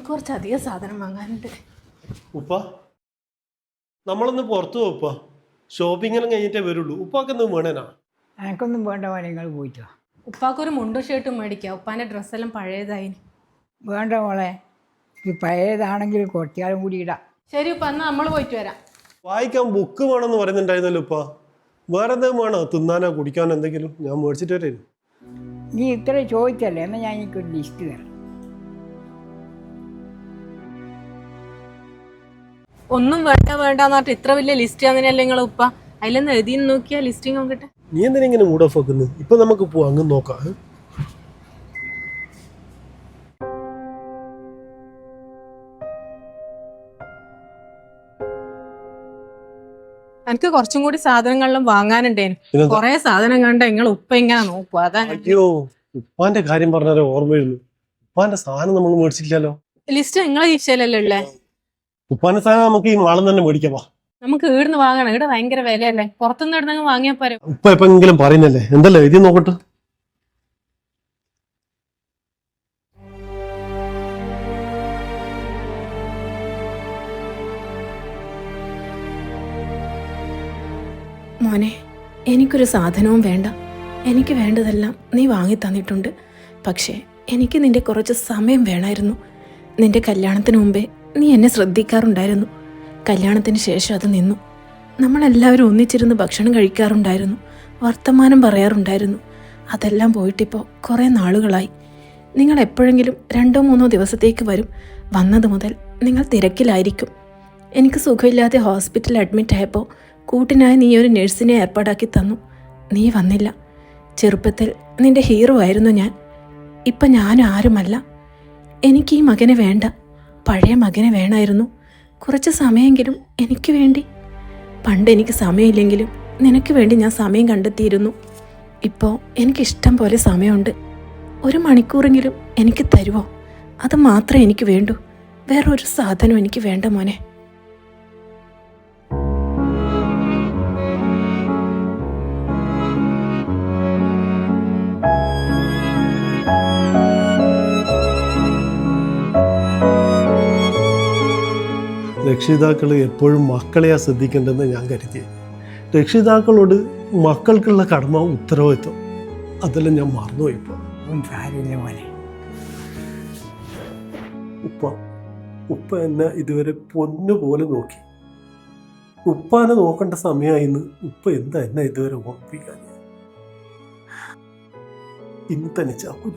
നമുക്ക് കുറച്ച് അധികം സാധനം വാങ്ങാനുണ്ട്. ഉപ്പ നമ്മളൊന്ന് പുറത്തു പോപ്പ, ഷോപ്പിങ്ങെല്ലാം കഴിഞ്ഞിട്ടേ വരുള്ളൂ. ഉപ്പാക്കൊന്നും വേണേനാ? എനിക്കൊന്നും വേണ്ട മോനെ, നിങ്ങൾ പോയിട്ടോ. ഉപ്പാക്കൊരു മുണ്ടും ഷർട്ടും മേടിക്കാം. ഉപ്പാൻ്റെ ഡ്രസ്സെല്ലാം പഴയതായി. വേണ്ട മോളെ, ഇത് പഴയതാണെങ്കിൽ കുറച്ചാലും കൂടി ഇടാം. ശരി ഉപ്പ, എന്നാൽ നമ്മൾ പോയിട്ട് വരാം. വായിക്കാൻ ബുക്ക് വേണമെന്ന് പറയുന്നുണ്ടായിരുന്നല്ലോ ഉപ്പ. വേറെ എന്തെങ്കിലും വേണോ? തിന്നാനോ കുടിക്കാനോ എന്തെങ്കിലും? ഞാൻ മേടിച്ചിട്ട് വരായിരുന്നു. നീ ഇത്ര ചോദിച്ചല്ലേ, എന്നാൽ ഞാൻ എനിക്കൊരു ലിസ്റ്റ് തരാം. ഒന്നും വേണ്ട വേണ്ടെന്ന് പറഞ്ഞിട്ട് ഇത്ര വലിയ ലിസ്റ്റ് തന്നെയല്ലേ നിങ്ങൾ ഉപ്പ? അതിലൊന്ന് എഴുതി നോക്കിയാൽ ലിസ്റ്റിംഗ് നോക്കട്ടെ. നീ എന്തിനാ ഇങ്ങനെ മൂഡ് ഓഫ് ആക്കുന്നത്? ഇപ്പൊ നമുക്ക് പോവാം, അങ്ങ് നോക്കാം. എനിക്ക് കുറച്ചും കൂടി സാധനങ്ങളെല്ലാം വാങ്ങാനുണ്ടേനു. കൊറേ സാധനം കണ്ട നിങ്ങൾ ഉപ്പ ഇങ്ങനെ നോക്കുക. അതാ. അയ്യോ, ഉപ്പാന്റെ കാര്യം പറഞ്ഞാലേ ഓർമ്മയുള്ളൂ. ഉപ്പാന്റെ സാധനം നമ്മൾ മേടിച്ചില്ലല്ലോ. ലിസ്റ്റ് നിങ്ങളെ ഈശയിലല്ലേ ഉള്ളേ? ഉപ്പാന്റെ സാധനം നമുക്ക് ഈ മാളം തന്നെ മേടിക്കാം. നമുക്ക് ഈടുന്ന് വാങ്ങണം. ഇവിടെ ഭയങ്കര വിലയല്ലേ. പുറത്തുനിന്ന് ഇടുന്നെങ്കിൽ വാങ്ങിയാൽ പോരെ. ഉപ്പ എപ്പെങ്കിലും പറയുന്നല്ലേ, എന്തല്ലോ എഴുതി നോക്കട്ടെ. മോനെ, എനിക്കൊരു സാധനവും വേണ്ട. എനിക്ക് വേണ്ടതെല്ലാം നീ വാങ്ങി തന്നിട്ടുണ്ട്. പക്ഷേ എനിക്ക് നിന്റെ കുറച്ച് സമയം വേണമായിരുന്നു. നിന്റെ കല്യാണത്തിന് മുമ്പേ നീ എന്നെ ശ്രദ്ധിക്കാറുണ്ടായിരുന്നു. കല്യാണത്തിന് ശേഷം അത് നിന്നു. നമ്മളെല്ലാവരും ഒന്നിച്ചിരുന്ന് ഭക്ഷണം കഴിക്കാറുണ്ടായിരുന്നു, വർത്തമാനം പറയാറുണ്ടായിരുന്നു. അതെല്ലാം പോയിട്ടിപ്പോൾ കുറേ നാളുകളായി. നിങ്ങൾ എപ്പോഴെങ്കിലും 2-3 ദിവസത്തേക്ക് വരും. വന്നത് മുതൽ നിങ്ങൾ തിരക്കിലായിരിക്കും. എനിക്ക് സുഖമില്ലാതെ ഹോസ്പിറ്റലിൽ അഡ്മിറ്റ് ആയപ്പോൾ കൂട്ടിനായി നീ ഒരു നഴ്സിനെ ഏർപ്പാടാക്കി തന്നു. നീ വന്നില്ല. ചെറുപ്പത്തിൽ നിന്റെ ഹീറോ ആയിരുന്നു ഞാൻ. ഇപ്പം ഞാൻ ആരുമല്ല. എനിക്ക് ഈ മകനെ വേണ്ട, പഴയ മകനെ വേണമായിരുന്നു. കുറച്ച് സമയമെങ്കിലും എനിക്ക് വേണ്ടി. പണ്ട് എനിക്ക് സമയമില്ലെങ്കിലും നിനക്ക് വേണ്ടി ഞാൻ സമയം കണ്ടെത്തിയിരുന്നു. ഇപ്പോൾ എനിക്കിഷ്ടം പോലെ സമയമുണ്ട്. 1 മണിക്കൂറെങ്കിലും എനിക്ക് തരുമോ? അത് മാത്രമേ എനിക്ക് വേണ്ടൂ. വേറൊരു സാധനം എനിക്ക് വേണ്ട മോനെ. രക്ഷിതാക്കൾ എപ്പോഴും മക്കളെയാ ശ്രദ്ധിക്കേണ്ടതെന്ന് ഞാൻ കരുതി. രക്ഷിതാക്കളോട് മക്കൾക്കുള്ള കടമ, ഉത്തരവാദിത്വം അതെല്ലാം ഞാൻ മറന്നുപോയി. ഇപ്പോൾ ഒന്നും സാരമില്ല മോനെ. ഉപ്പ എന്നെ ഇതുവരെ പൊന്നുപോലെ നോക്കി. ഉപ്പാനെ നോക്കേണ്ട സമയമായിന്ന് ഉപ്പ എന്താ എന്നെ ഇതുവരെ ഓർപ്പിക്കാൻ? ഇന്ന് തന്നെ ചാക്കൂല.